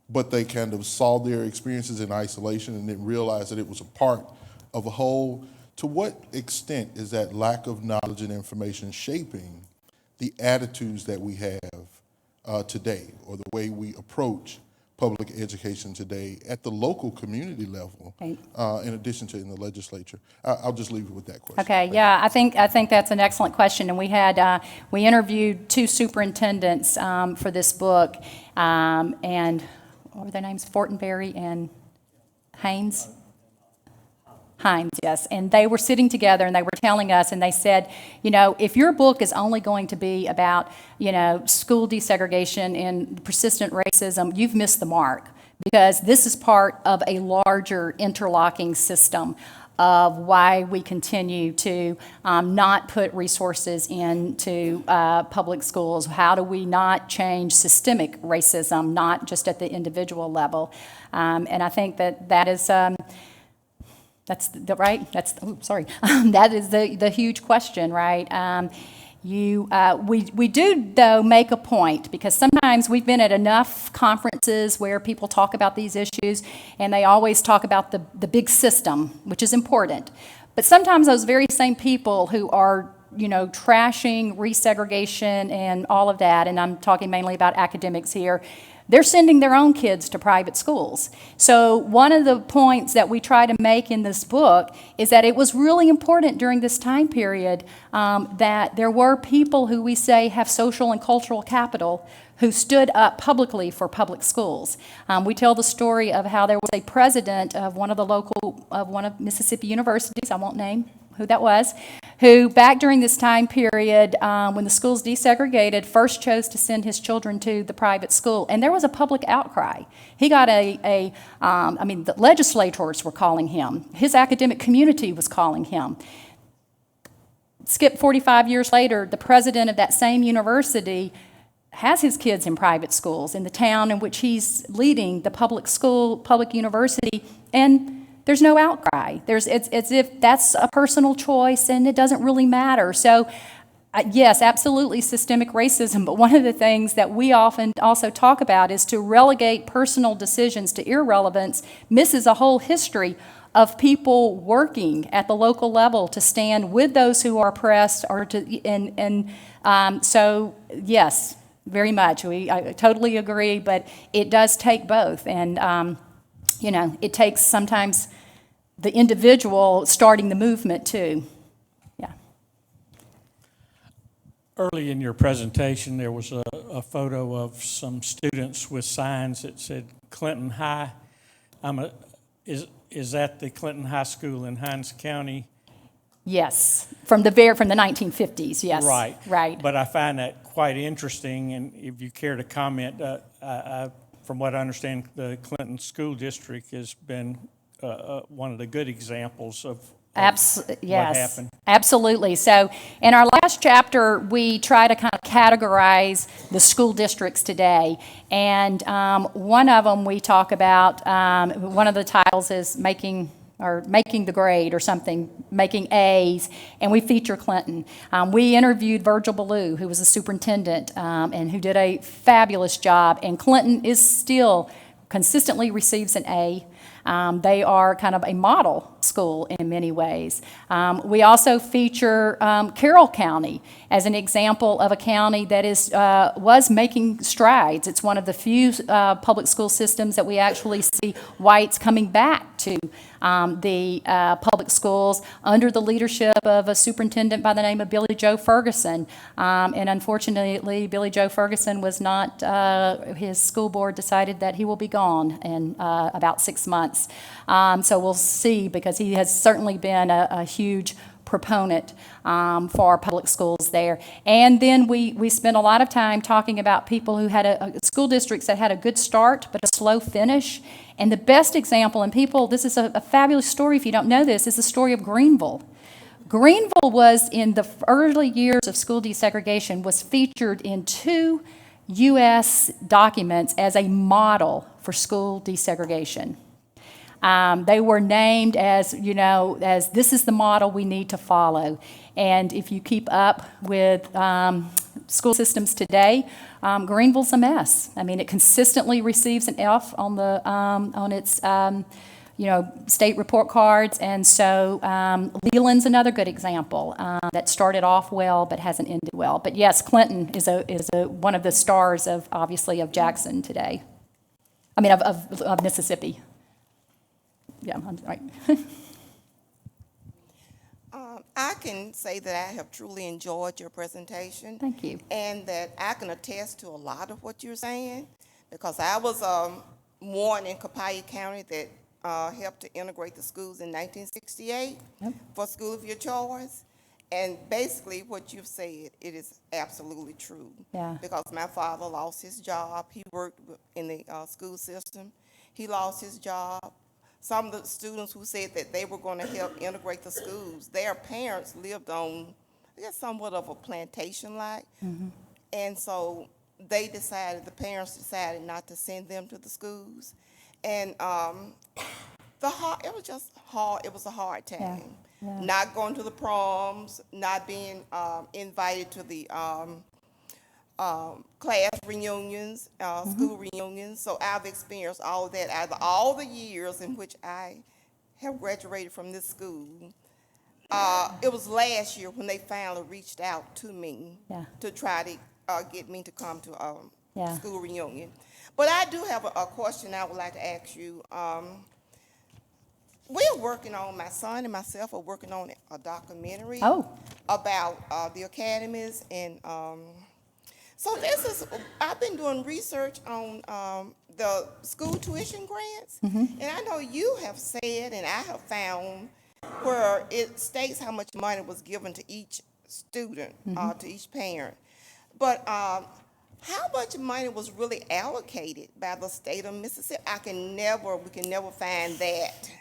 but they kind of saw their experiences in isolation and didn't realize that it was a part of a whole. To what extent is that lack of knowledge and information shaping the attitudes that we have today, or the way we approach public education today at the local community level, in addition to in the legislature? I'll just leave it with that question. Okay, yeah, I think that's an excellent question, and we interviewed two superintendents for this book, and what were their names? Fortenberry and Hines? Hines, yes. And they were sitting together and they were telling us, and they said, if your book is only going to be about, school desegregation and persistent racism, you've missed the mark, because this is part of a larger interlocking system of why we continue to not put resources into public schools. How do we not change systemic racism, not just at the individual level? And I think that is, that is the huge question, right? We do, though, make a point, because sometimes we've been at enough conferences where people talk about these issues, and they always talk about the big system, which is important. But sometimes those very same people who are, trashing resegregation and all of that, and I'm talking mainly about academics here, they're sending their own kids to private schools. So one of the points that we try to make in this book is that it was really important during this time period that there were people who we say have social and cultural capital who stood up publicly for public schools. We tell the story of how there was a president of one of Mississippi universities, I won't name who that was, who back during this time period when the schools desegregated first chose to send his children to the private school, and there was a public outcry. He got the legislators were calling him. His academic community was calling him. skip 45 years later, the president of that same university has his kids in private schools in the town in which he's leading the public school, public university, and there's no outcry. It's as if that's a personal choice and it doesn't really matter. So yes, absolutely systemic racism, but one of the things that we often also talk about is to relegate personal decisions to irrelevance misses a whole history of people working at the local level to stand with those who are oppressed, or so yes, very much. I totally agree, but it does take both, and it takes sometimes the individual starting the movement too. Yeah. Early in your presentation, there was a photo of some students with signs that said Clinton High. Is that the Clinton High School in Hinds County? Yes, from the 1950s. Yes. Right. Right. But I find that quite interesting, and if you care to comment, from what I understand, the Clinton School District has been one of the good examples of Yes, what happened. Absolutely. So in our last chapter, we try to kind of categorize the school districts today. And one of them we talk about, one of the titles is making the grade or something, making A's, and we feature Clinton. We interviewed Virgil Ballou, who was a superintendent and who did a fabulous job, and Clinton is still consistently receives an A. They are kind of a model school in many ways. We also feature Carroll County as an example of a county that was making strides. It's one of the few public school systems that we actually see whites coming back to the public schools under the leadership of a superintendent by the name of Billy Joe Ferguson. And unfortunately, Billy Joe Ferguson was not, his school board decided that he will be gone in about 6 months. So we'll see, because he has certainly been a huge proponent for public schools there. And then we spent a lot of time talking about people who had school districts that had a good start but a slow finish. And the best example, and people, this is a fabulous story if you don't know this, is the story of Greenville. Greenville was, in the early years of school desegregation, was featured in 2 U.S. documents as a model for school desegregation. They were named as this is the model we need to follow. And if you keep up with school systems today, Greenville's a mess. I mean, it consistently receives an F on its state report cards, and so Leland's another good example that started off well but hasn't ended well. But yes, Clinton is one of the stars of Jackson today. I mean of Mississippi. Yeah, I'm right. I can say that I have truly enjoyed your presentation. Thank you. And that I can attest to a lot of what you're saying, because I was one in Copiah County that helped to integrate the schools in 1968 for school of your choice. And basically what you've said, it is absolutely true. Yeah. Because my father lost his job. He worked in the school system. He lost his job. Some of the students who said that they were going to help integrate the schools, their parents lived on, I guess, somewhat of a plantation-like. Mm-hmm. And so the parents decided not to send them to the schools. And it was just hard. It was a hard time. Yeah. Yeah. Not going to the proms, not being invited to the class reunions, school reunions. So I've experienced all of that out of all the years in which I have graduated from this school. It was last year when they finally reached out to me to try to get me to come to a school reunion. But I do have a question I would like to ask you. We're working on, my son and myself are working on a documentary about the academies, and so I've been doing research on the school tuition grants, and I know you have said, and I have found where it states how much money was given to each student, to each parent, but how much money was really allocated by the state of Mississippi? We can never find that.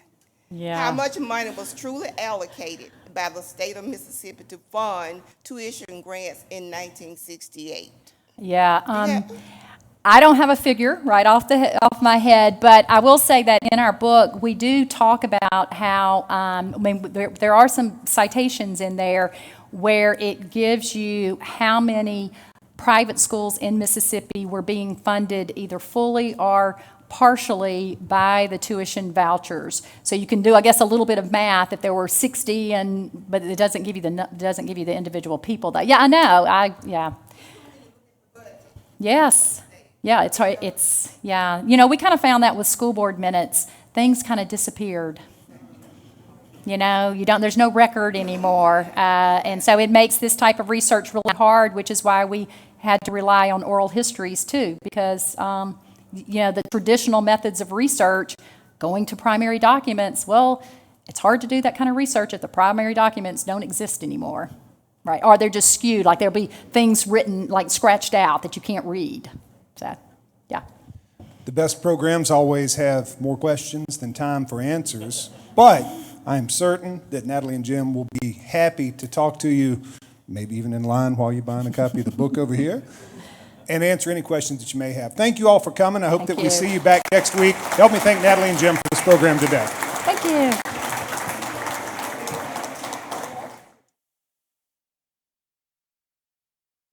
Yeah. How much money was truly allocated by the state of Mississippi to fund tuition grants in 1968. Yeah. I don't have a figure right off my head, but I will say that in our book we do talk about how there are some citations in there where it gives you how many private schools in Mississippi were being funded either fully or partially by the tuition vouchers. So you can do, I guess, a little bit of math if there were 60, but it doesn't give you the individual people. Yeah, I know. Yes. Yeah, it's yeah. We kind of found that with school board minutes. Things kind of disappeared. There's no record anymore. And so it makes this type of research really hard, which is why we had to rely on oral histories too, because, the traditional methods of research, going to primary documents, well, it's hard to do that kind of research if the primary documents don't exist anymore, right? Or they're just skewed, like there'll be things written, like scratched out that you can't read. So, yeah. The best programs always have more questions than time for answers, but I am certain that Natalie and Jim will be happy to talk to you, maybe even in line while you're buying a copy of the book over here, and answer any questions that you may have. Thank you all for coming. I hope that we see you back next week. Help me thank Natalie and Jim for this program today. Thank you.